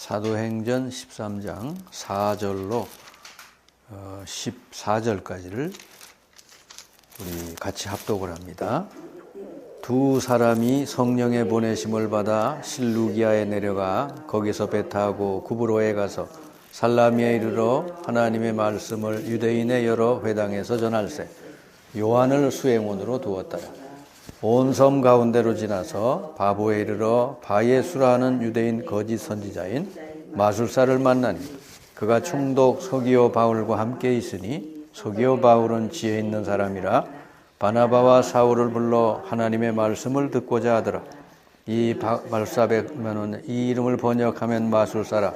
사도행전 13장 4절로 14절까지를 우리 같이 합독을 합니다. 두 사람이 성령의 보내심을 받아 실루기아에 내려가 거기서 배 타고 구브로에 가서 살라미에 이르러 하나님의 말씀을 유대인의 여러 회당에서 전할세 요한을 수행원으로 두었더라. 온 섬 가운데로 지나서 바보에 이르러 바예수라 하는 유대인 거짓 선지자인 마술사를 만나니 그가 총독 서기오 바울과 함께 있으니 서기오 바울은 지혜 있는 사람이라 바나바와 사울을 불러 하나님의 말씀을 듣고자 하더라. 이 발사백면은 이 이름을 번역하면 마술사라.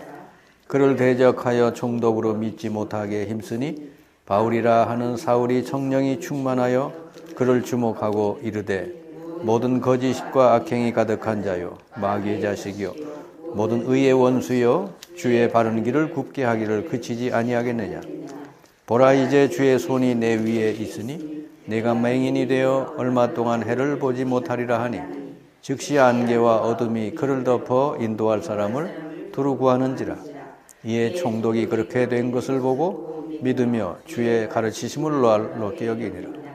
그를 대적하여 총독으로 믿지 못하게 힘쓰니 바울이라 하는 사울이 성령이 충만하여 그를 주목하고 이르되 모든 거짓과 악행이 가득한 자요 마귀의 자식이요 모든 의의 원수요 주의 바른 길을 굽게 하기를 그치지 아니하겠느냐. 보라 이제 주의 손이 내 위에 있으니 내가 맹인이 되어 얼마 동안 해를 보지 못하리라 하니 즉시 안개와 어둠이 그를 덮어 인도할 사람을 두루 구하는지라. 이에 총독이 그렇게 된 것을 보고 믿으며 주의 가르치심을 놀랍게 여기니라.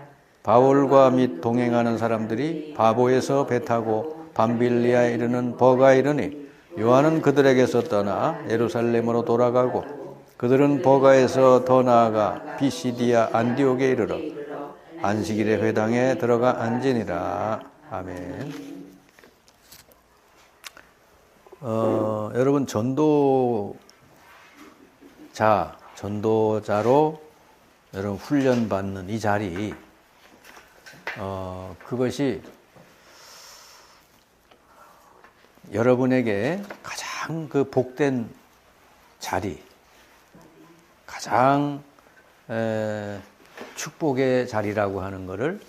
바울과 및 동행하는 사람들이 바보에서 배 타고 밤빌리아에 이르는 버가에 이르니 요한은 그들에게서 떠나 예루살렘으로 돌아가고 그들은 버가에서 더 나아가 비시디아 안디옥에 이르러 안식일의 회당에 들어가 앉으니라. 아멘. 여러분 전도자로 여러분 훈련받는 이 자리 그것이 여러분에게 가장 그 복된 자리, 가장 축복의 자리라고 하는 것을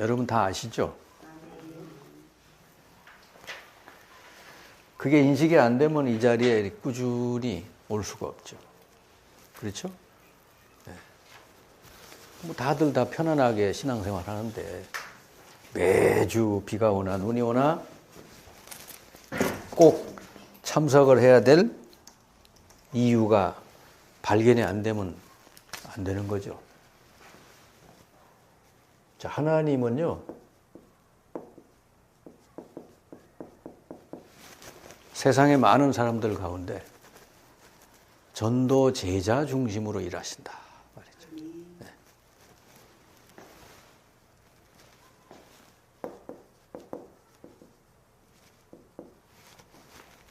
여러분 다 아시죠? 그게 인식이 안 되면 이 자리에 꾸준히 올 수가 없죠. 그렇죠? 뭐 다들 다 편안하게 신앙생활 하는데 매주 비가 오나 눈이 오나 꼭 참석을 해야 될 이유가 발견이 안 되면 안 되는 거죠. 자, 하나님은요, 세상의 많은 사람들 가운데 전도 제자 중심으로 일하신다 말이죠. 네.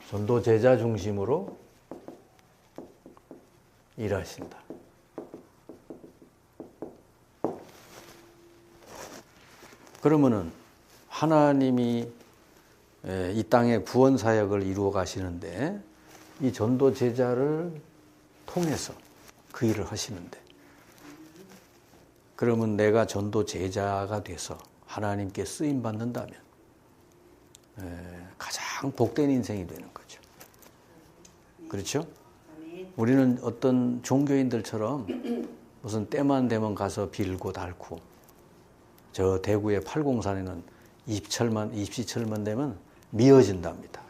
전도 제자 중심으로 일하신다. 그러면은 하나님이 이 땅에 구원 사역을 이루어 가시는데 이 전도 제자를 통해서 그 일을 하시는데 그러면 내가 전도 제자가 돼서 하나님께 쓰임 받는다면 가장 복된 인생이 되는 거죠. 그렇죠? 우리는 어떤 종교인들처럼 무슨 때만 되면 가서 빌고 닳고 저 대구의 팔공산에는 입시철만 되면 미어진답니다.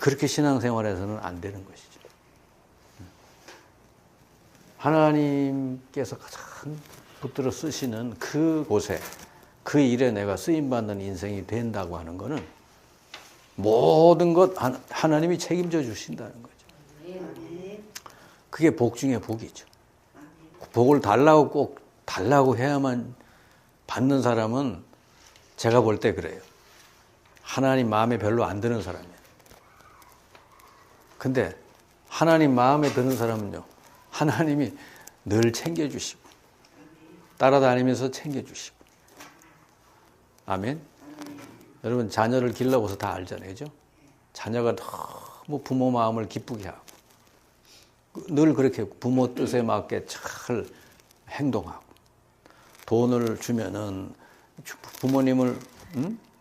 그렇게 신앙생활에서는 안 되는 것이죠. 하나님께서 가장 붙들어 쓰시는 그곳에 그 일에 내가 쓰임받는 인생이 된다고 하는 것은 모든 것 하나님이 책임져 주신다는 거죠. 그게 복 중에 복이죠. 복을 달라고 꼭 달라고 해야만 받는 사람은 제가 볼 때 그래요. 하나님 마음에 별로 안 드는 사람이에요. 근데 하나님 마음에 드는 사람은요, 하나님이 늘 챙겨주시고 따라다니면서 챙겨주시고. 아멘. 여러분 자녀를 길러봐서 다 알잖아요, 그죠? 자녀가 너무 부모 마음을 기쁘게 하고 늘 그렇게 부모 뜻에 맞게 잘 행동하고 돈을 주면은 부모님을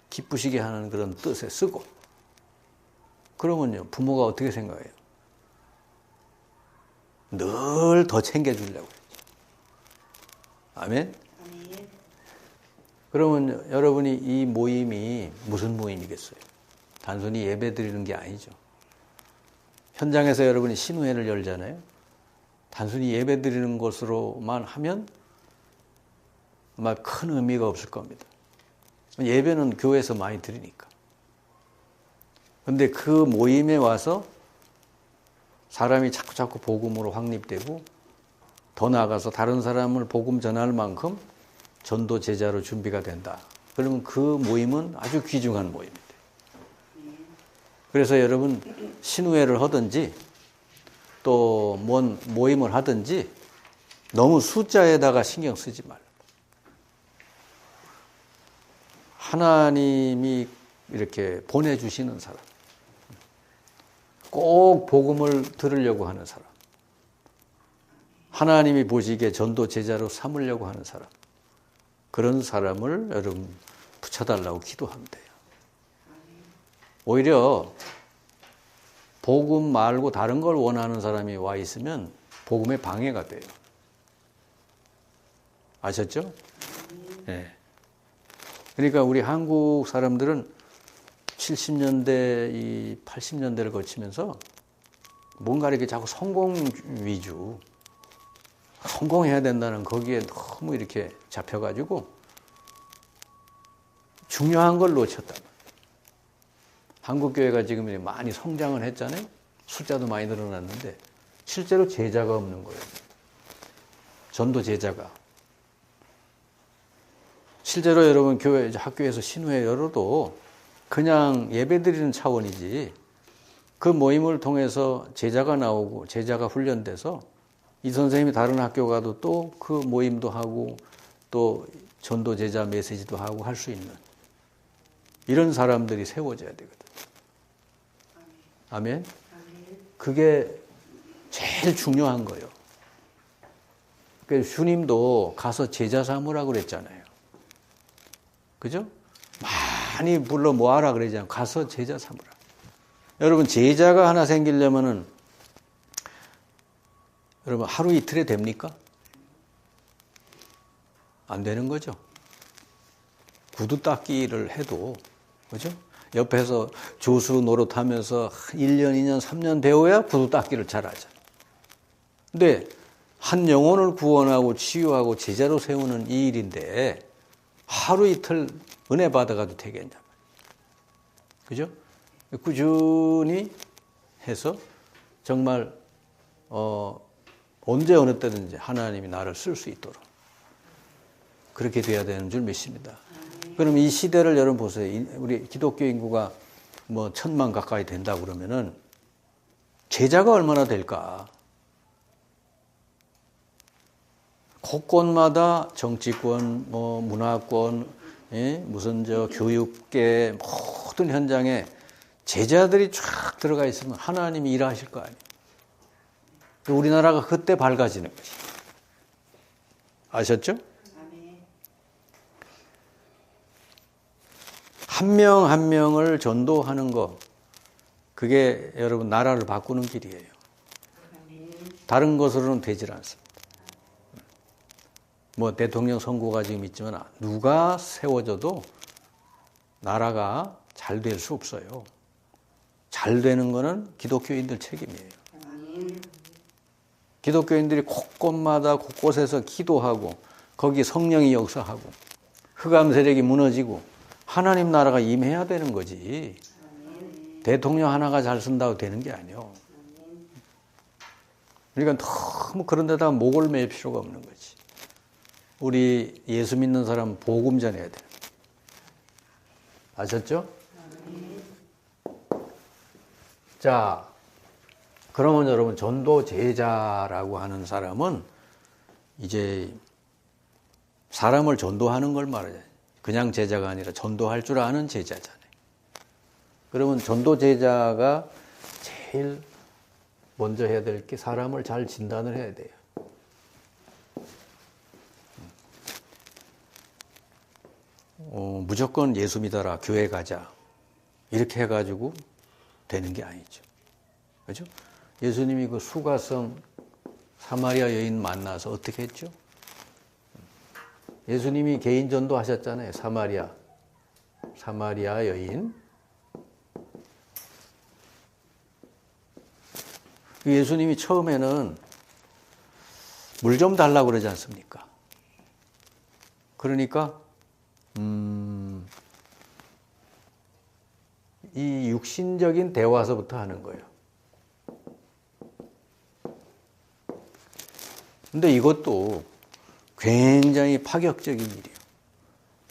기쁘시게 하는 그런 뜻에 쓰고 그러면요 부모가 어떻게 생각해요? 늘 더 챙겨주려고 그러죠. 아멘? 그러면 여러분이 이 모임이 무슨 모임이겠어요? 단순히 예배 드리는 게 아니죠. 현장에서 여러분이 신우회를 열잖아요. 단순히 예배 드리는 것으로만 하면 아마 큰 의미가 없을 겁니다. 예배는 교회에서 많이 드리니까. 그런데 그 모임에 와서 사람이 자꾸 복음으로 확립되고 더 나아가서 다른 사람을 복음 전할 만큼 전도 제자로 준비가 된다. 그러면 그 모임은 아주 귀중한 모임입니다. 그래서 여러분 신우회를 하든지 또 뭔 모임을 하든지 너무 숫자에다가 신경 쓰지 말라. 하나님이 이렇게 보내주시는 사람, 꼭 복음을 들으려고 하는 사람, 하나님이 보시기에 전도 제자로 삼으려고 하는 사람, 그런 사람을 여러분 붙여달라고 기도하면 돼요. 오히려 복음 말고 다른 걸 원하는 사람이 와 있으면 복음에 방해가 돼요. 아셨죠? 네. 그러니까 우리 한국 사람들은 70년대, 이 80년대를 거치면서 뭔가 이렇게 자꾸 성공 위주, 성공해야 된다는 거기에 너무 이렇게 잡혀가지고 중요한 걸 놓쳤다. 한국교회가 지금 많이 성장을 했잖아요. 숫자도 많이 늘어났는데 실제로 제자가 없는 거예요. 전도 제자가. 실제로 여러분 교회, 학교에서 신우회 열어도 그냥 예배드리는 차원이지 그 모임을 통해서 제자가 나오고 제자가 훈련돼서 이 선생님이 다른 학교 가도 또 그 모임도 하고 또 전도 제자 메시지도 하고 할 수 있는 이런 사람들이 세워져야 되거든. 아멘? 그게 제일 중요한 거예요. 그래서 주님도 가서 제자 삼으라고 그랬잖아요. 그죠? 많이 불러 모아라 그러잖아요. 가서 제자 삼으라. 여러분 제자가 하나 생기려면은 여러분 하루 이틀에 됩니까? 안 되는 거죠. 구두 닦기를 해도 그죠? 옆에서 조수 노릇하면서 1년, 2년, 3년 배워야 구두 닦기를 잘하잖아요. 근데 한 영혼을 구원하고 치유하고 제자로 세우는 이 일인데 하루 이틀 은혜 받아가도 되겠냐. 그죠? 꾸준히 해서 정말 언제 어느 때든지 하나님이 나를 쓸 수 있도록 그렇게 돼야 되는 줄 믿습니다. 그럼 이 시대를 여러분 보세요. 우리 기독교 인구가 뭐 1000만 가까이 된다 그러면은 제자가 얼마나 될까? 곳곳마다 정치권, 뭐 문화권, 무슨 교육계 모든 현장에 제자들이 쫙 들어가 있으면 하나님이 일하실 거 아니에요. 우리나라가 그때 밝아지는 것이. 아셨죠? 한 명 한 명을 전도하는 거, 그게 여러분 나라를 바꾸는 길이에요. 다른 것으로는 되질 않습니다. 뭐 대통령 선거가 지금 있지만 누가 세워져도 나라가 잘 될 수 없어요. 잘 되는 거는 기독교인들 책임이에요. 기독교인들이 곳곳마다 곳곳에서 기도하고 거기 성령이 역사하고 흑암 세력이 무너지고 하나님 나라가 임해야 되는 거지. 대통령 하나가 잘 쓴다고 되는 게 아니에요. 그러니까 너무 그런 데다가 목을 맬 필요가 없는 거지. 우리 예수 믿는 사람 복음 전해야 돼요. 아셨죠? 자, 그러면 여러분 전도 제자라고 하는 사람은 이제 사람을 전도하는 걸 말하잖아요. 그냥 제자가 아니라 전도할 줄 아는 제자잖아요. 그러면 전도 제자가 제일 먼저 해야 될 게 사람을 잘 진단을 해야 돼요. 무조건 예수 믿어라, 교회 가자 이렇게 해가지고 되는 게 아니죠. 그죠? 예수님이 그 수가성 사마리아 여인 만나서 어떻게 했죠? 예수님이 개인 전도 하셨잖아요. 사마리아 여인. 그 예수님이 처음에는 물 좀 달라고 그러지 않습니까? 그러니까 이 육신적인 대화서부터 하는 거예요. 근데 이것도 굉장히 파격적인 일이에요.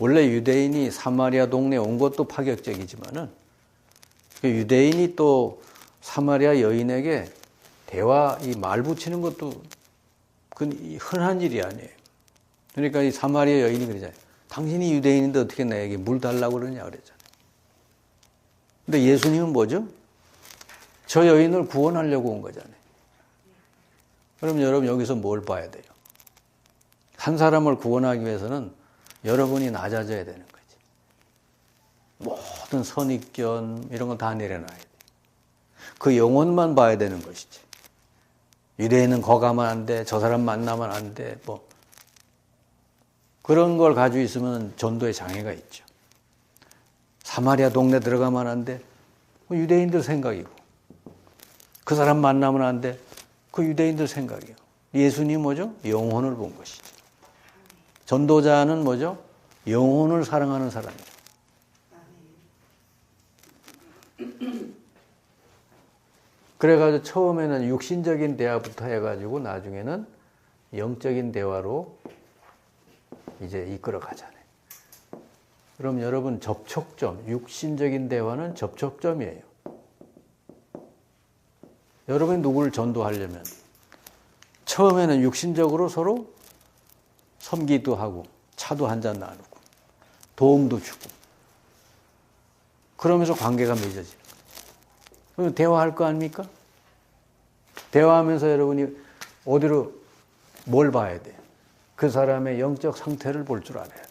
원래 유대인이 사마리아 동네에 온 것도 파격적이지만은 유대인이 또 사마리아 여인에게 이 말 붙이는 것도 그건 흔한 일이 아니에요. 그러니까 이 사마리아 여인이 그러잖아요. 당신이 유대인인데 어떻게 나에게 물 달라고 그러냐 그랬잖아요. 근데 예수님은 뭐죠? 저 여인을 구원하려고 온 거잖아요. 그럼 여러분 여기서 뭘 봐야 돼요? 한 사람을 구원하기 위해서는 여러분이 낮아져야 되는 거지. 모든 선입견 이런 거 다 내려놔야 돼. 그 영혼만 봐야 되는 것이지. 유대인은 거가면 안 돼. 저 사람 만나면 안 돼. 뭐 그런 걸 가지고 있으면 전도에 장애가 있죠. 사마리아 동네 들어가면 안 돼. 유대인들 생각이고. 그 사람 만나면 안 돼. 그 유대인들 생각이에요. 예수님 뭐죠? 영혼을 본 것이죠. 전도자는 뭐죠? 영혼을 사랑하는 사람이죠. 그래가지고 처음에는 육신적인 대화부터 해가지고 나중에는 영적인 대화로 이제 이끌어 가잖아요. 그럼 여러분 접촉점, 육신적인 대화는 접촉점이에요. 여러분이 누구를 전도하려면 처음에는 육신적으로 서로 섬기도 하고 차도 한잔 나누고 도움도 주고 그러면서 관계가 맺어지는 거예요. 그럼 대화할 거 아닙니까? 대화하면서 여러분이 어디로 뭘 봐야 돼요? 그 사람의 영적 상태를 볼 줄 알아야 돼요.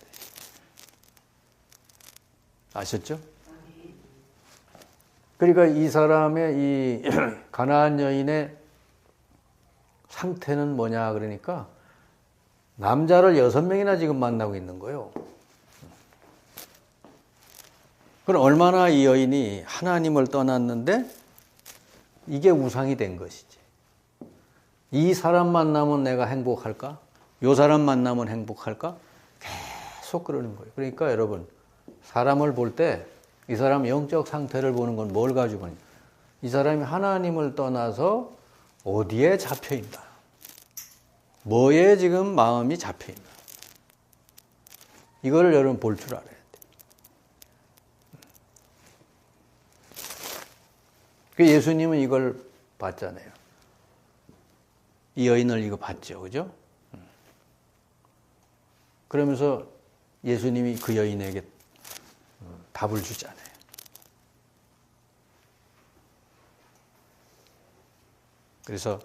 아셨죠? 그러니까 이 사람의 이 가나안 여인의 상태는 뭐냐 그러니까 남자를 6명이나 지금 만나고 있는 거예요. 그럼 얼마나 이 여인이 하나님을 떠났는데 이게 우상이 된 것이지. 이 사람 만나면 내가 행복할까? 이 사람 만나면 행복할까? 계속 그러는 거예요. 그러니까 여러분 사람을 볼 때 이 사람 영적 상태를 보는 건 뭘 가지고 보냐? 이 사람이 하나님을 떠나서 어디에 잡혀있나? 뭐에 지금 마음이 잡혀있나? 이거를 여러분 볼 줄 알아야 돼요. 예수님은 이걸 봤잖아요. 이 여인을 이거 봤죠. 그죠? 그러면서 예수님이 그 여인에게 답을 주잖아요. 그래서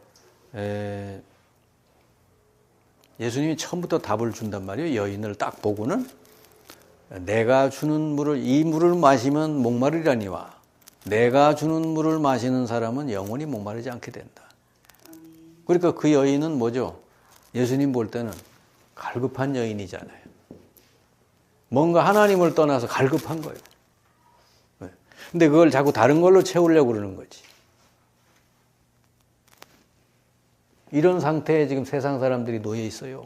예수님이 처음부터 답을 준단 말이에요. 여인을 딱 보고는 내가 주는 물을 이 물을 마시면 목마르리라니와 내가 주는 물을 마시는 사람은 영원히 목마르지 않게 된다. 그러니까 그 여인은 뭐죠? 예수님 볼 때는 갈급한 여인이잖아요. 뭔가 하나님을 떠나서 갈급한 거예요. 근데 그걸 자꾸 다른 걸로 채우려고 그러는 거지. 이런 상태에 지금 세상 사람들이 놓여 있어요.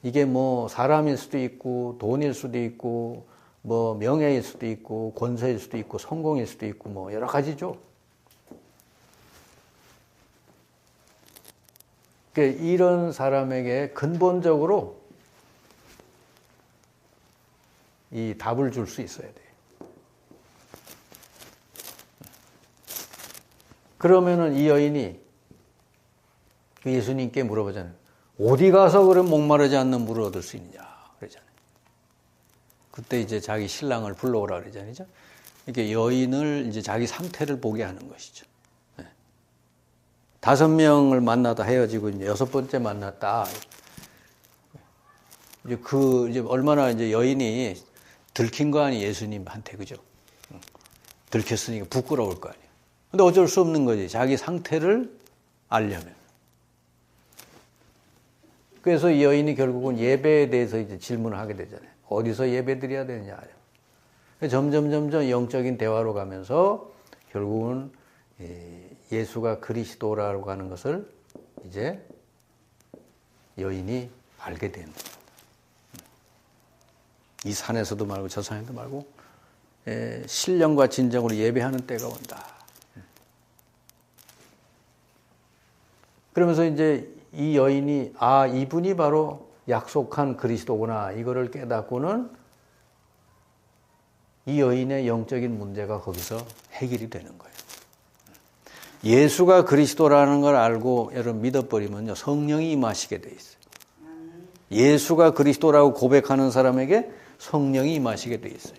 이게 뭐 사람일 수도 있고 돈일 수도 있고 뭐 명예일 수도 있고 권세일 수도 있고 성공일 수도 있고 뭐 여러 가지죠. 그러니까 이런 사람에게 근본적으로 이 답을 줄 수 있어야 돼요. 그러면은 이 여인이 예수님께 물어보잖아요. 어디 가서 그럼 목마르지 않는 물을 얻을 수 있느냐 그러잖아요. 그때 이제 자기 신랑을 불러오라 그러잖아요. 이렇게 여인을 이제 자기 상태를 보게 하는 것이죠. 5명을 만나다 헤어지고 이제 6번째 만났다. 이제 얼마나 이제 여인이 들킨 거 아니 예수님한테 그죠? 들켰으니까 부끄러울 거 아니에요. 근데 어쩔 수 없는 거지. 자기 상태를 알려면. 그래서 이 여인이 결국은 예배에 대해서 이제 질문을 하게 되잖아요. 어디서 예배 드려야 되느냐. 점점 영적인 대화로 가면서 결국은 예수가 그리스도라고 하는 것을 이제 여인이 알게 된, 이 산에서도 말고 저 산에도 말고 신령과 진정으로 예배하는 때가 온다. 그러면서 이제 이 여인이 이분이 바로 약속한 그리스도구나 이거를 깨닫고는 이 여인의 영적인 문제가 거기서 해결이 되는 거예요. 예수가 그리스도라는 걸 알고 여러분 믿어버리면요, 성령이 임하시게 돼 있어요. 예수가 그리스도라고 고백하는 사람에게 성령이 임하시게 돼 있어요.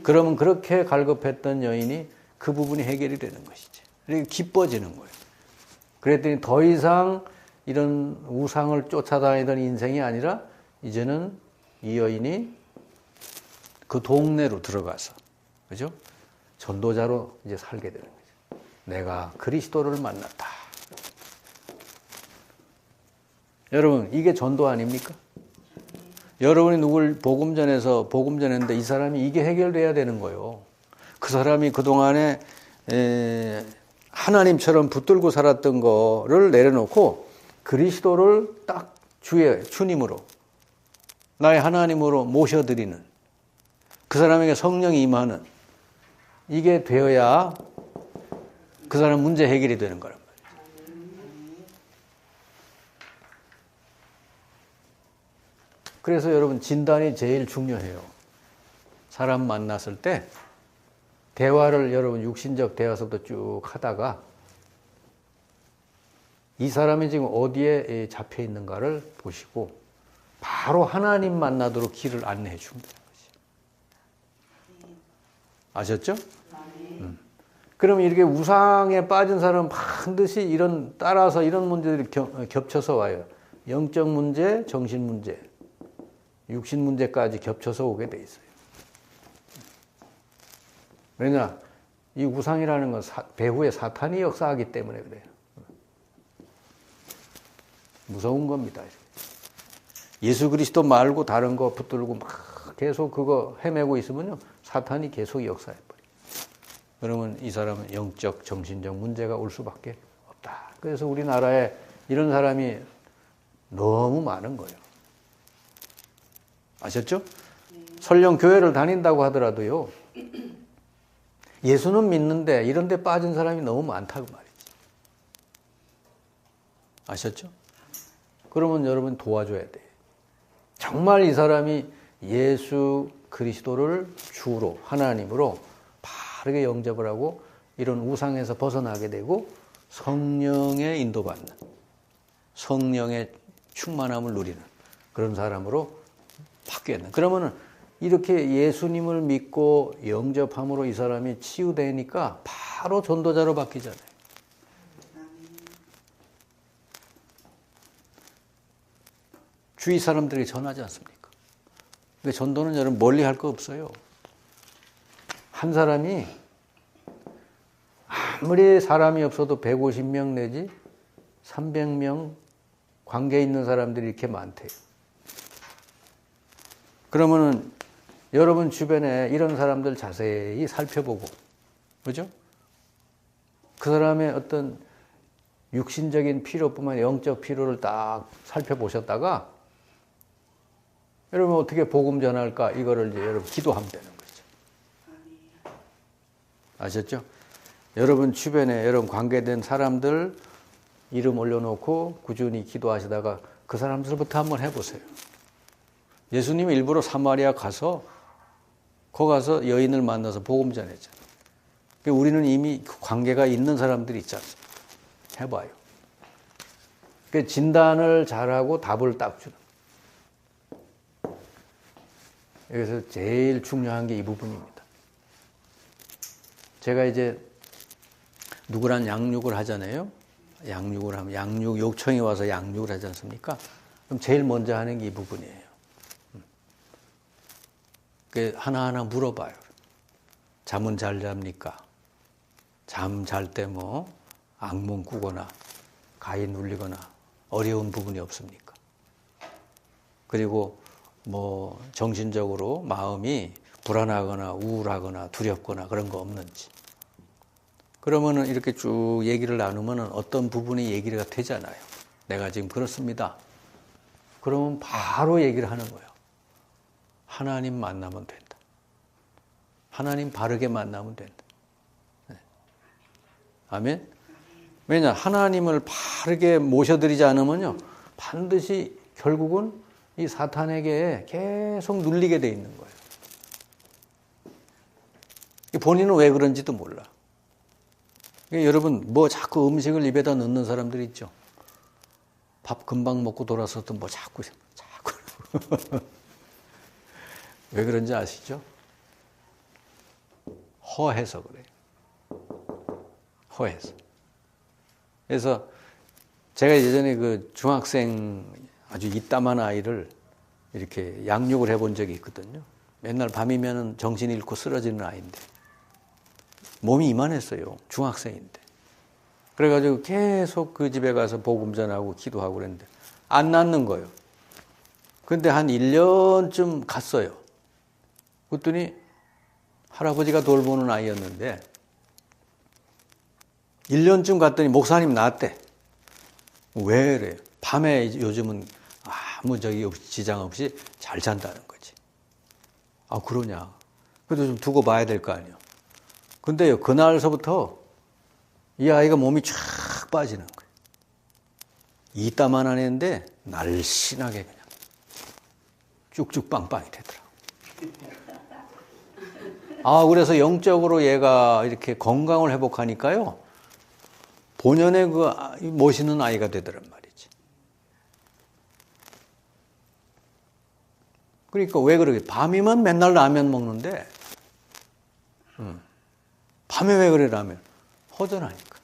그러면 그렇게 갈급했던 여인이 그 부분이 해결이 되는 것이지. 그리고 기뻐지는 거예요. 그랬더니 더 이상 이런 우상을 쫓아다니던 인생이 아니라 이제는 이 여인이 그 동네로 들어가서, 그죠? 전도자로 이제 살게 되는 거죠. 내가 그리스도를 만났다. 여러분, 이게 전도 아닙니까? 여러분이 누굴 복음 전했는데 이 사람이 이게 해결돼야 되는 거예요. 그 사람이 그동안에 하나님처럼 붙들고 살았던 거를 내려놓고 그리스도를 딱 주님으로, 나의 하나님으로 모셔드리는, 그 사람에게 성령이 임하는, 이게 되어야 그 사람 문제 해결이 되는 거란 말이에요. 그래서 여러분, 진단이 제일 중요해요. 사람 만났을 때 대화를 여러분 육신적 대화서부터 쭉 하다가 이 사람이 지금 어디에 잡혀 있는가를 보시고 바로 하나님 만나도록 길을 안내해 주면 되는 거지. 아셨죠? 그러면 이렇게 우상에 빠진 사람은 반드시 따라서 이런 문제들이 겹쳐서 와요. 영적 문제, 정신 문제, 육신 문제까지 겹쳐서 오게 돼 있어요. 왜냐? 이 우상이라는 건 배후에 사탄이 역사하기 때문에 그래요. 무서운 겁니다. 예수 그리스도 말고 다른 거 붙들고 막 계속 그거 헤매고 있으면요, 사탄이 계속 역사해버려요. 그러면 이 사람은 영적, 정신적 문제가 올 수밖에 없다. 그래서 우리나라에 이런 사람이 너무 많은 거예요. 아셨죠? 설령 교회를 다닌다고 하더라도요, 예수는 믿는데 이런 데 빠진 사람이 너무 많다고 말이지. 아셨죠? 그러면 여러분 도와줘야 돼. 정말 이 사람이 예수 그리스도를 주로, 하나님으로 바르게 영접을 하고 이런 우상에서 벗어나게 되고 성령의 인도받는, 성령의 충만함을 누리는 그런 사람으로 바뀌었는. 그러면은 이렇게 예수님을 믿고 영접함으로 이 사람이 치유되니까 바로 전도자로 바뀌잖아요. 주위 사람들에게 전하지 않습니까? 근데 전도는 여러분 멀리 할 거 없어요. 한 사람이 아무리 사람이 없어도 150명 내지 300명 관계 있는 사람들이 이렇게 많대요. 그러면은 여러분 주변에 이런 사람들 자세히 살펴보고, 그죠? 그 사람의 어떤 육신적인 필요뿐만 아니라 영적 필요를 딱 살펴보셨다가 여러분 어떻게 복음 전할까? 이거를 이제 여러분 기도하면 되는 거죠. 아셨죠? 여러분 주변에 여러분 관계된 사람들 이름 올려놓고 꾸준히 기도하시다가 그 사람들부터 한번 해보세요. 예수님이 일부러 사마리아 가서 거기 가서 여인을 만나서 복음 전했잖아요. 우리는 이미 그 관계가 있는 사람들이 있지 않습니까? 해봐요. 진단을 잘하고 답을 딱 주는. 여기서 제일 중요한 게 이 부분입니다. 제가 이제 누구랑 양육을 하잖아요. 양육을 하면 양육 요청이 와서 양육을 하지 않습니까? 그럼 제일 먼저 하는 게 이 부분이에요. 하나하나 물어봐요. 잠은 잘 잡니까? 잠 잘 때 뭐 악몽 꾸거나 가위 눌리거나 어려운 부분이 없습니까? 그리고 뭐 정신적으로 마음이 불안하거나 우울하거나 두렵거나 그런 거 없는지. 그러면은 이렇게 쭉 얘기를 나누면은 어떤 부분이 얘기가 되잖아요. 내가 지금 그렇습니다. 그러면 바로 얘기를 하는 거예요. 하나님 만나면 된다. 하나님 바르게 만나면 된다. 네. 아멘? 왜냐? 하나님을 바르게 모셔드리지 않으면요. 반드시 결국은 이 사탄에게 계속 눌리게 돼 있는 거예요. 본인은 왜 그런지도 몰라. 여러분, 뭐 자꾸 음식을 입에다 넣는 사람들이 있죠. 밥 금방 먹고 돌아서도 뭐 자꾸. 왜 그런지 아시죠? 허해서 그래요. 허해서. 그래서 제가 예전에 그 중학생 아주 이따만 아이를 이렇게 양육을 해본 적이 있거든요. 맨날 밤이면 정신 잃고 쓰러지는 아이인데 몸이 이만했어요. 중학생인데. 그래가지고 계속 그 집에 가서 복음 전하고 기도하고 그랬는데 안 낫는 거예요. 근데 한 1년쯤 갔어요. 그랬더니 할아버지가 돌보는 아이였는데 1년쯤 갔더니 목사님 나았대. 왜 그래요? 밤에 요즘은 아무 지장 없이 잘 잔다는 거지. 아, 그러냐. 그래도 좀 두고 봐야 될 거 아니에요. 근데요, 그날서부터 이 아이가 몸이 쫙 빠지는 거예요. 이따만 했는데 날씬하게 그냥 쭉쭉 빵빵이 되더라고요. 아, 그래서 영적으로 얘가 이렇게 건강을 회복하니까요, 본연의 그 모시는 아이가 되더란 말이지. 그러니까 왜 그러게? 밤이면 맨날 라면 먹는데, 밤에 왜 그래, 라면? 허전하니까.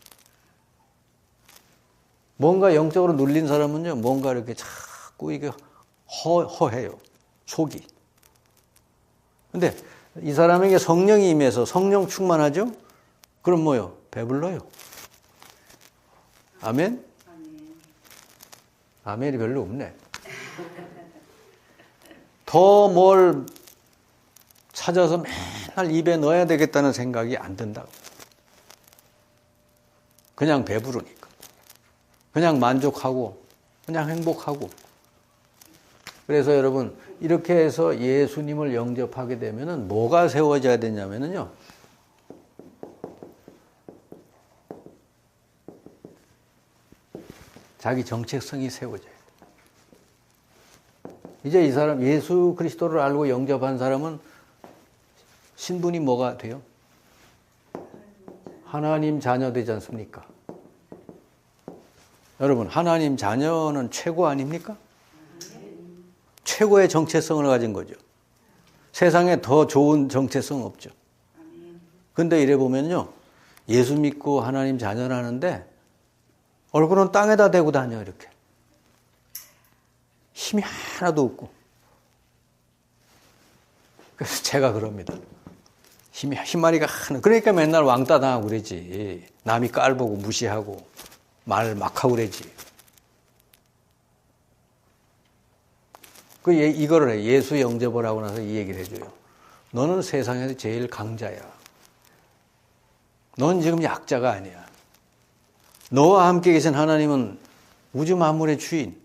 뭔가 영적으로 눌린 사람은요, 뭔가 이렇게 자꾸 이게 허해요. 속이. 근데 이 사람에게 성령이 임해서 성령 충만하죠? 그럼 뭐요? 배불러요. 아멘? 아멘이 별로 없네. 더 뭘 찾아서 맨날 입에 넣어야 되겠다는 생각이 안 든다고. 그냥 배부르니까. 그냥 만족하고, 그냥 행복하고. 그래서 여러분, 이렇게 해서 예수님을 영접하게 되면은 뭐가 세워져야 되냐면요. 자기 정체성이 세워져요. 이제 이 사람, 예수 그리스도를 알고 영접한 사람은 신분이 뭐가 돼요? 하나님 자녀 되지 않습니까? 여러분, 하나님 자녀는 최고 아닙니까? 최고의 정체성을 가진 거죠. 세상에 더 좋은 정체성 없죠. 근데 이래 보면요, 예수 믿고 하나님 자녀라는데 얼굴은 땅에다 대고 다녀, 이렇게. 힘이 하나도 없고. 그래서 제가 그럽니다. 힘마리가 하나. 그러니까 맨날 왕따 당하고 그러지. 남이 깔보고 무시하고 말 막 하고 그러지. 이거를 해. 예수 영접을 하고 나서 이 얘기를 해줘요. 너는 세상에서 제일 강자야. 넌 지금 약자가 아니야. 너와 함께 계신 하나님은 우주 만물의 주인.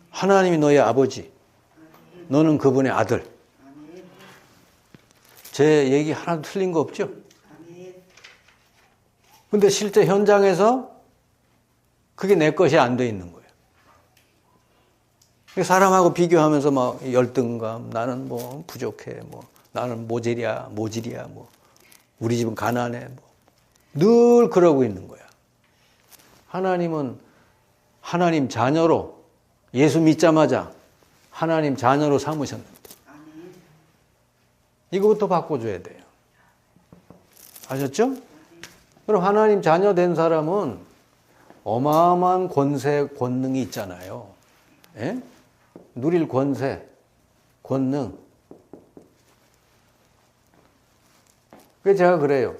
하나님이 너의 아버지. 너는 그분의 아들. 제 얘기 하나도 틀린 거 없죠? 근데 실제 현장에서 그게 내 것이 안 돼 있는 거예요. 사람하고 비교하면서 막 열등감, 나는 뭐 부족해, 뭐 나는 모질이야, 뭐 우리 집은 가난해, 뭐 늘 그러고 있는 거야. 하나님은 하나님 자녀로 예수 믿자마자 하나님 자녀로 삼으셨는데 이거부터 바꿔줘야 돼요. 아셨죠? 그럼 하나님 자녀 된 사람은 어마어마한 권세, 권능이 있잖아요. 예? 누릴 권세, 권능. 그래서 제가 그래요.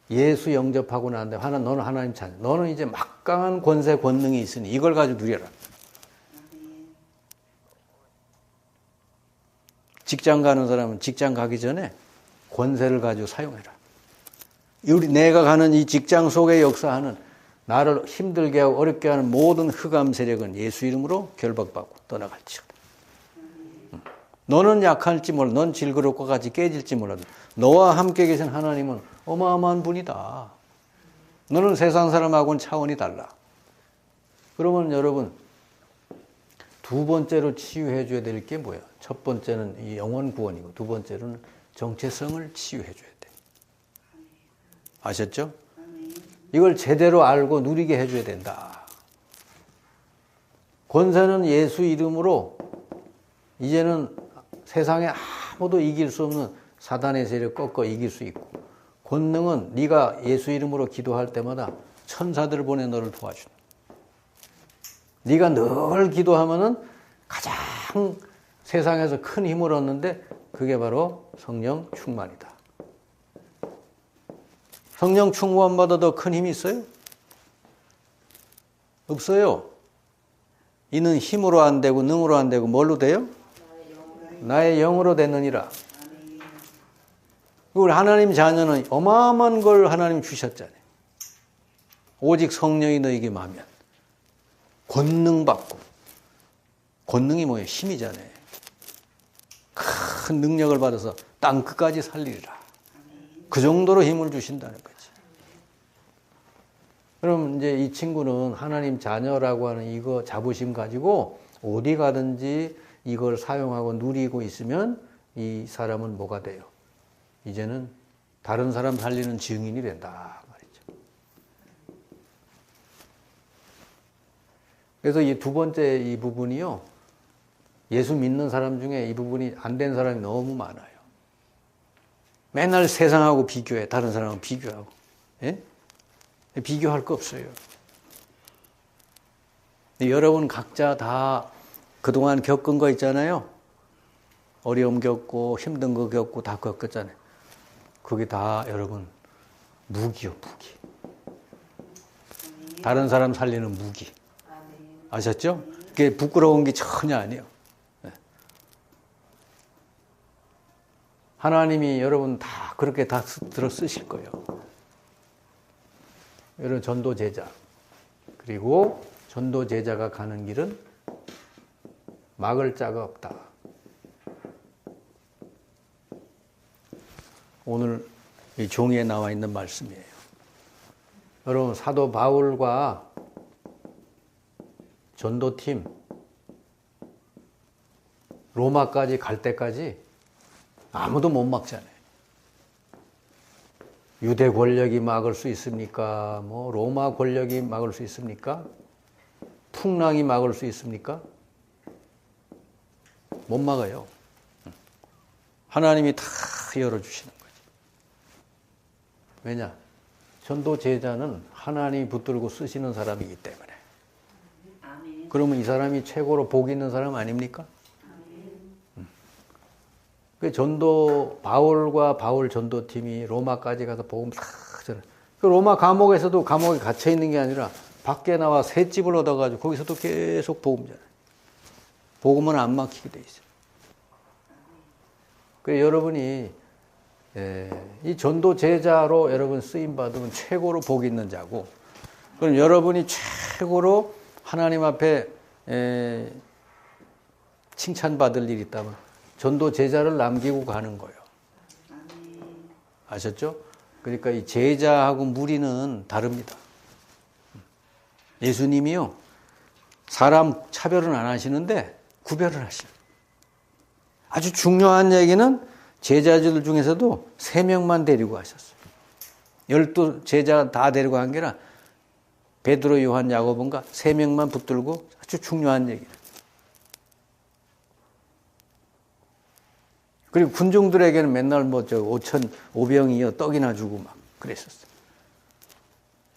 예수 영접하고 나는데 너는 하나님 자녀. 너는 이제 막강한 권세, 권능이 있으니 이걸 가지고 누려라. 직장 가는 사람은 직장 가기 전에 권세를 가지고 사용해라. 내가 가는 이 직장 속에 역사하는 나를 힘들게 하고 어렵게 하는 모든 흑암 세력은 예수 이름으로 결박받고 떠나갈지어다. 너는 약할지 몰라. 넌 질그릇과 같이 깨질지 몰라도 너와 함께 계신 하나님은 어마어마한 분이다. 너는 세상 사람하고는 차원이 달라. 그러면 여러분, 두 번째로 치유해 줘야 될 게 뭐야? 첫 번째는 이 영혼 구원이고 두 번째로는 정체성을 치유해 줘야 돼. 아셨죠? 이걸 제대로 알고 누리게 해줘야 된다. 권세는 예수 이름으로 이제는 세상에 아무도 이길 수 없는 사단의 세력 꺾어 이길 수 있고, 권능은 네가 예수 이름으로 기도할 때마다 천사들을 보내 너를 도와준다. 네가 늘 기도하면은 가장 세상에서 큰 힘을 얻는데 그게 바로 성령 충만이다. 성령 충만보다 더 큰 힘이 있어요? 없어요. 이는 힘으로 안 되고 능으로 안 되고 뭘로 돼요? 나의 영으로 되느니라. 우리 하나님 자녀는 어마어마한 걸 하나님 주셨잖아요. 오직 성령이 너에게 임하면 권능 받고, 권능이 뭐예요? 힘이잖아요. 큰 능력을 받아서 땅 끝까지 살리리라. 그 정도로 힘을 주신다는 거지. 그럼 이제 이 친구는 하나님 자녀라고 하는 이거 자부심 가지고 어디 가든지 이걸 사용하고 누리고 있으면 이 사람은 뭐가 돼요? 이제는 다른 사람 살리는 증인이 된다 말이죠. 그래서 이 두 번째 이 부분이요, 예수 믿는 사람 중에 이 부분이 안 된 사람이 너무 많아요. 맨날 세상하고 비교해. 다른 사람하고 비교하고. 예? 비교할 거 없어요. 여러분 각자 다 그동안 겪은 거 있잖아요. 어려움 겪고 힘든 거 겪고 다 겪었잖아요. 그게 다 여러분 무기요, 무기. 다른 사람 살리는 무기. 아셨죠? 그게 부끄러운 게 전혀 아니에요. 하나님이 여러분 다 그렇게 다 들어 쓰실 거예요. 여러분 전도 제자, 그리고 전도 제자가 가는 길은 막을 자가 없다. 오늘 이 종이에 나와 있는 말씀이에요. 여러분 사도 바울과 전도팀 로마까지 갈 때까지 아무도 못 막잖아요. 유대 권력이 막을 수 있습니까? 뭐 로마 권력이 막을 수 있습니까? 풍랑이 막을 수 있습니까? 못 막아요. 하나님이 다 열어주시는 거죠. 왜냐? 전도 제자는 하나님이 붙들고 쓰시는 사람이기 때문에. 그러면 이 사람이 최고로 복 있는 사람 아닙니까? 그 전도 바울과 바울 전도팀이 로마까지 가서 복음 다 전해. 그 로마 감옥에서도 감옥에 갇혀 있는 게 아니라 밖에 나와 셋집을 얻어가지고 거기서도 계속 복음 전해. 복음은 안 막히게 돼 있어요. 그 여러분이 이 전도 제자로 여러분 쓰임 받으면 최고로 복 있는 자고, 그럼 여러분이 최고로 하나님 앞에 칭찬받을 일이 있다면 전도 제자를 남기고 가는 거예요. 아셨죠? 그러니까 이 제자하고 무리는 다릅니다. 예수님이요, 사람 차별은 안 하시는데 구별을 하셔요. 아주 중요한 얘기는 제자들 중에서도 3명만 데리고 가셨어요. 12 제자 다 데리고 간 게 아니라 베드로, 요한, 야고보인가 3명만 붙들고, 아주 중요한 얘기예요. 그리고 군중들에게는 맨날 5,500이요 떡이나 주고 막 그랬었어요.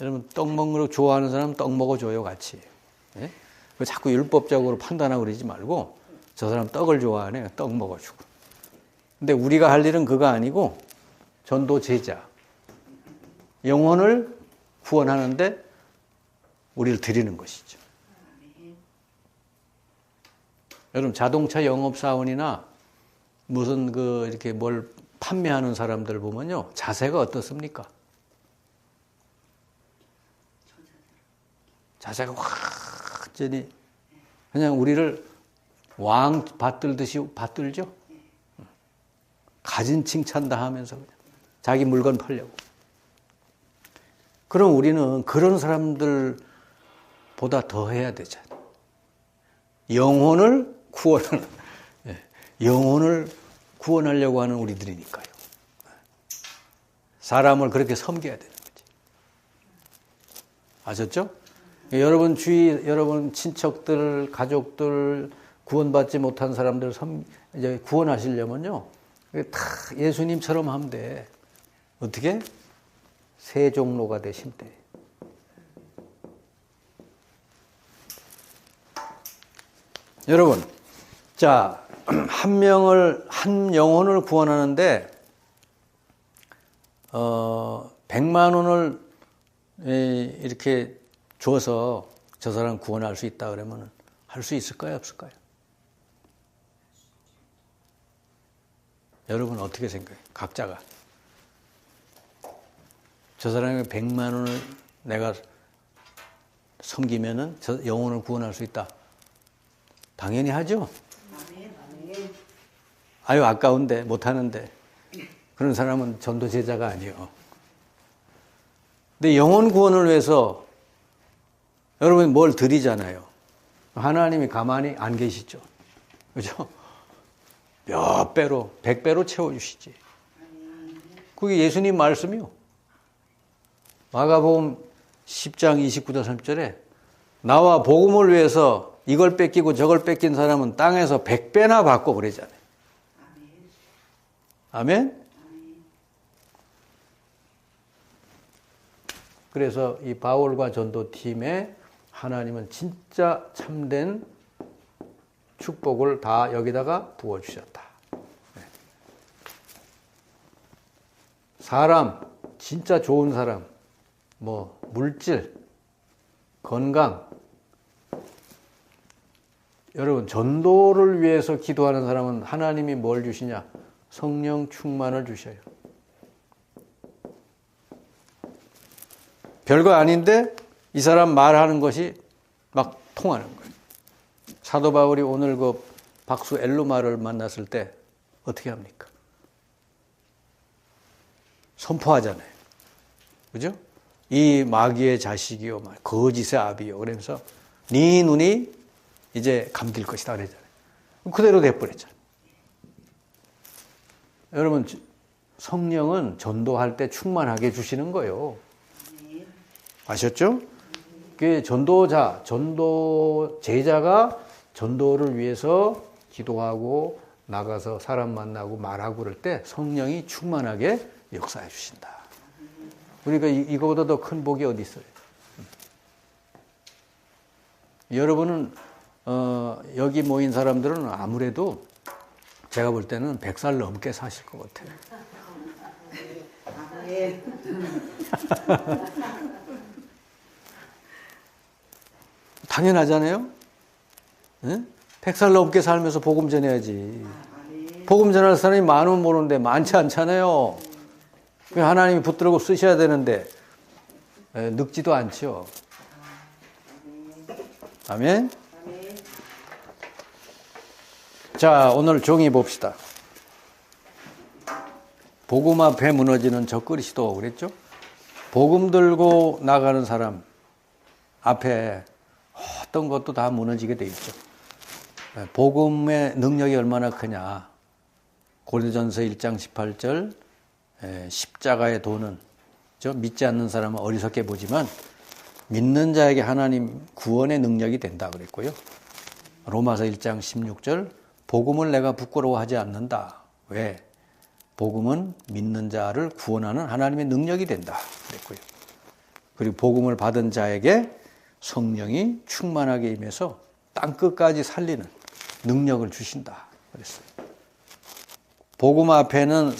여러분 떡 먹는 거 좋아하는 사람은 떡 먹어줘요, 같이. 예? 자꾸 율법적으로 판단하고 그러지 말고, 저 사람 떡을 좋아하네, 떡 먹어주고. 근데 우리가 할 일은 그거 아니고 전도 제자, 영혼을 구원하는데 우리를 드리는 것이죠. 여러분 자동차 영업사원이나 무슨 이렇게 뭘 판매하는 사람들 보면요, 자세가 어떻습니까? 자세가 완전히 그냥 우리를 왕 받들듯이 받들죠. 가진 칭찬 다 하면서 그냥 자기 물건 팔려고. 그럼 우리는 그런 사람들보다 더 해야 되잖아요. 영혼을 구원하려고 하는 우리들이니까요. 사람을 그렇게 섬겨야 되는 거지. 아셨죠? 여러분 여러분 친척들, 가족들, 구원받지 못한 사람들 이제 구원하시려면요. 다 예수님처럼 하면 돼. 어떻게? 세종로가 되시면 돼. 여러분, 자, 한 영혼을 구원하는데, 100만 원을 이렇게 줘서 저 사람 구원할 수 있다 그러면 할 수 있을까요? 없을까요? 여러분 어떻게 생각해요? 각자가. 저 사람에게 100만 원을 내가 섬기면은 저 영혼을 구원할 수 있다. 당연히 하죠? 아유, 아까운데, 못하는데. 그런 사람은 전도 제자가 아니에요. 근데 영혼 구원을 위해서 여러분이 뭘 드리잖아요. 하나님이 가만히 안 계시죠. 그죠? 몇 배로, 100배로 채워주시지. 그게 예수님 말씀이요. 마가복음 10장 29절 30절에 나와 복음을 위해서 이걸 뺏기고 저걸 뺏긴 사람은 땅에서 100배나 받고 그러잖아요. 아멘? 그래서 이 바울과 전도팀에 하나님은 진짜 참된 축복을 다 여기다가 부어주셨다. 사람, 진짜 좋은 사람, 물질, 건강. 여러분, 전도를 위해서 기도하는 사람은 하나님이 뭘 주시냐? 성령 충만을 주셔요. 별거 아닌데 이 사람 말하는 것이 막 통하는 거예요. 사도 바울이 오늘 그 박수 엘루마를 만났을 때 어떻게 합니까? 선포하잖아요. 그죠? 이 마귀의 자식이요, 거짓의 아비요. 그러면서 네 눈이 이제 감길 것이다 그랬잖아요. 그대로 돼버렸잖아요. 여러분, 성령은 전도할 때 충만하게 주시는 거예요. 아셨죠? 그 제자가 전도를 위해서 기도하고 나가서 사람 만나고 말하고 그럴 때 성령이 충만하게 역사해 주신다. 우리가 이거보다 더 큰 복이 어디 있어요? 여러분은 여기 모인 사람들은 아무래도 제가 볼 때는 100살 넘게 사실 것 같아요. 당연하잖아요. 네? 100살 넘게 살면서 복음 전해야지. 복음 전할 사람이 많으면 모르는데 많지 않잖아요. 하나님이 붙들고 쓰셔야 되는데 늙지도 않죠. 아멘. 자, 오늘 종이 봅시다. 복음 앞에 무너지는 적그리스도 그랬죠? 복음 들고 나가는 사람 앞에 어떤 것도 다 무너지게 돼 있죠. 복음의 능력이 얼마나 크냐. 고린도전서 1장 18절 십자가의 도는 믿지 않는 사람은 어리석게 보지만 믿는 자에게 하나님 구원의 능력이 된다 그랬고요. 로마서 1장 16절 복음을 내가 부끄러워하지 않는다. 왜? 복음은 믿는 자를 구원하는 하나님의 능력이 된다 그랬고요. 그리고 복음을 받은 자에게 성령이 충만하게 임해서 땅끝까지 살리는 능력을 주신다 그랬어요. 복음 앞에는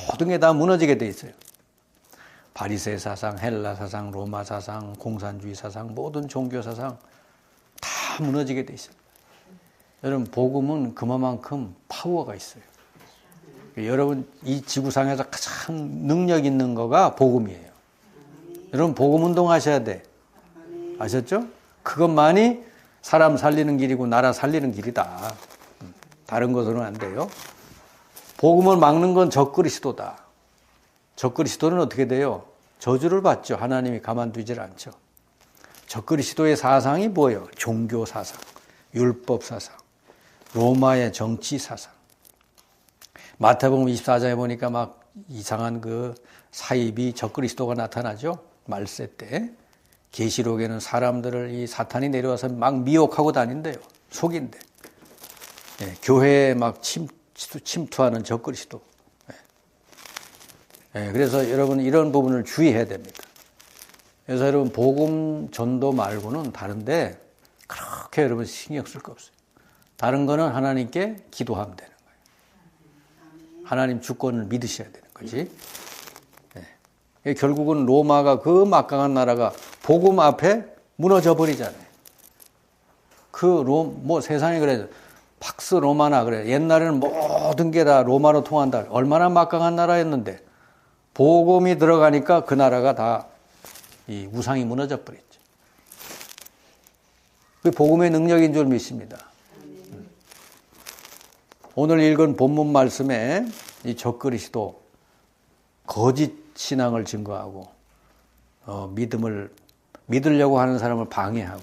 모든 게 다 무너지게 돼 있어요. 바리새 사상, 헬라 사상, 로마 사상, 공산주의 사상, 모든 종교 사상 다 무너지게 돼 있어요. 여러분, 복음은 그만큼 파워가 있어요. 여러분, 이 지구상에서 가장 능력 있는 거가 복음이에요. 여러분, 복음 운동 하셔야 돼. 아셨죠? 그것만이 사람 살리는 길이고 나라 살리는 길이다. 다른 것으로는 안 돼요. 복음을 막는 건 적그리스도다. 적그리스도는 어떻게 돼요? 저주를 받죠. 하나님이 가만두질 않죠. 적그리스도의 사상이 뭐예요? 종교 사상, 율법 사상, 로마의 정치 사상. 마태복음 24장에 보니까 막 이상한 그 사입이 적그리스도가 나타나죠. 말세 때. 계시록에는 사람들을 이 사탄이 내려와서 막 미혹하고 다닌대요. 속인대. 예, 교회에 막 침투하는 적그리스도. 예, 그래서 여러분 이런 부분을 주의해야 됩니다. 그래서 여러분 복음 전도 말고는 다른데 그렇게 여러분 신경 쓸 거 없어요. 다른 거는 하나님께 기도하면 되는 거예요. 하나님 주권을 믿으셔야 되는 거지. 예. 결국은 로마가 그 막강한 나라가 복음 앞에 무너져 버리잖아요. 뭐 세상에 그래. 팍스 로마나 그래. 옛날에는 모든 게 다 로마로 통한다. 얼마나 막강한 나라였는데 복음이 들어가니까 그 나라가 다 이 우상이 무너져 버렸죠. 그 복음의 능력인 줄 믿습니다. 오늘 읽은 본문 말씀에 이 적그리스도 거짓 신앙을 증거하고 믿으려고 하는 사람을 방해하고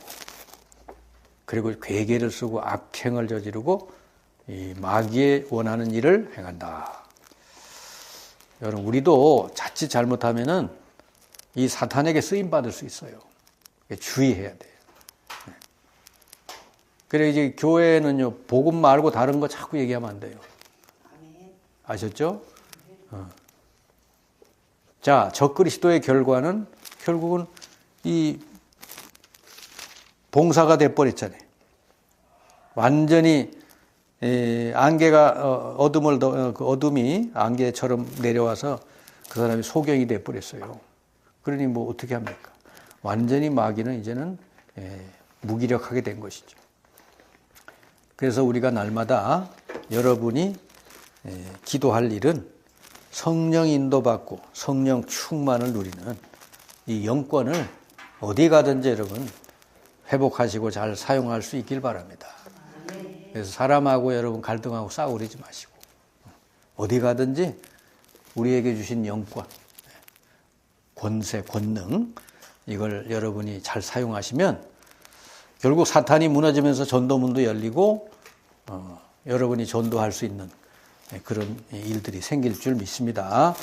그리고 괴계를 쓰고 악행을 저지르고 이 마귀의 원하는 일을 행한다. 여러분 우리도 자칫 잘못하면은 이 사탄에게 쓰임 받을 수 있어요. 주의해야 돼요. 그래 이제 교회는요 복음 말고 다른 거 자꾸 얘기하면 안 돼요. 아셨죠? 자, 적그리스도의 결과는 결국은 이 봉사가 돼버렸잖아요. 완전히 안개가 어둠이 안개처럼 내려와서 그 사람이 소경이 돼버렸어요. 그러니 뭐 어떻게 합니까? 완전히 마귀는 이제는 무기력하게 된 것이죠. 그래서 우리가 날마다 여러분이 기도할 일은 성령 인도받고 성령 충만을 누리는 이 영권을 어디 가든지 여러분 회복하시고 잘 사용할 수 있길 바랍니다. 그래서 사람하고 여러분 갈등하고 싸우지 마시고 어디 가든지 우리에게 주신 영권, 권세, 권능 이걸 여러분이 잘 사용하시면 결국 사탄이 무너지면서 전도문도 열리고 여러분이 전도할 수 있는 그런 일들이 생길 줄 믿습니다.